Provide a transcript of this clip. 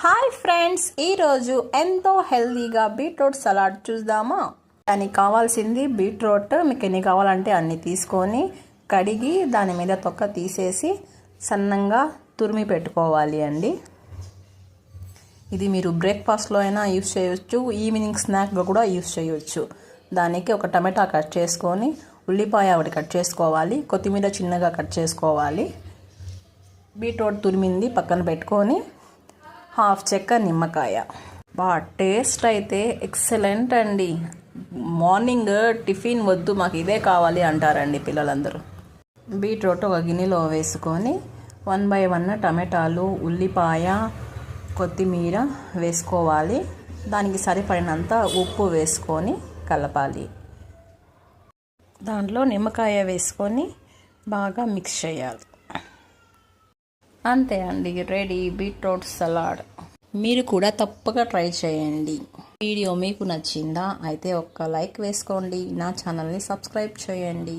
Hi friends, ఈరోజు ఎంతో హెల్తీగా బీట్రూట్ సలాడ్ చూద్దామా. దానికి కావాల్సింది బీట్రూట్. మీకు ఎన్ని కావాలంటే అన్ని తీసుకొని కడిగి దాని మీద తొక్క తీసేసి సన్నంగా తురిమి పెట్టుకోవాలి అండి. ఇది మీరు బ్రేక్ఫాస్ట్లో అయినా యూస్ చేయొచ్చు, ఈవినింగ్ స్నాక్గా కూడా యూస్ చేయొచ్చు. దానికి ఒక టమాటా కట్ చేసుకొని, ఉల్లిపాయ ఒకటి కట్ చేసుకోవాలి, కొత్తిమీర చిన్నగా కట్ చేసుకోవాలి. బీట్రూట్ తురిమింది పక్కన పెట్టుకొని హాఫ్ చెక్క నిమ్మకాయ. టేస్ట్ అయితే ఎక్సలెంట్ అండి. మార్నింగ్ టిఫిన్ వద్దు మాకు ఇదే కావాలి అంటారండి పిల్లలందరూ. బీట్రూట్ ఒక గిన్నెలో వేసుకొని 1 by 1 టమాటాలు, ఉల్లిపాయ, కొత్తిమీర వేసుకోవాలి. దానికి సరిపడినంత ఉప్పు వేసుకొని కలపాలి. దాంట్లో నిమ్మకాయ వేసుకొని బాగా మిక్స్ చేయాలి. అంతే అండి, రెడీ బీట్రూట్ సలాడ్. మీరు కూడా తప్పక ట్రై చేయండి. వీడియో మీకు నచ్చిందా అయితే ఒక్క లైక్ వేసుకోండి. నా ఛానల్ని సబ్స్క్రైబ్ చేయండి.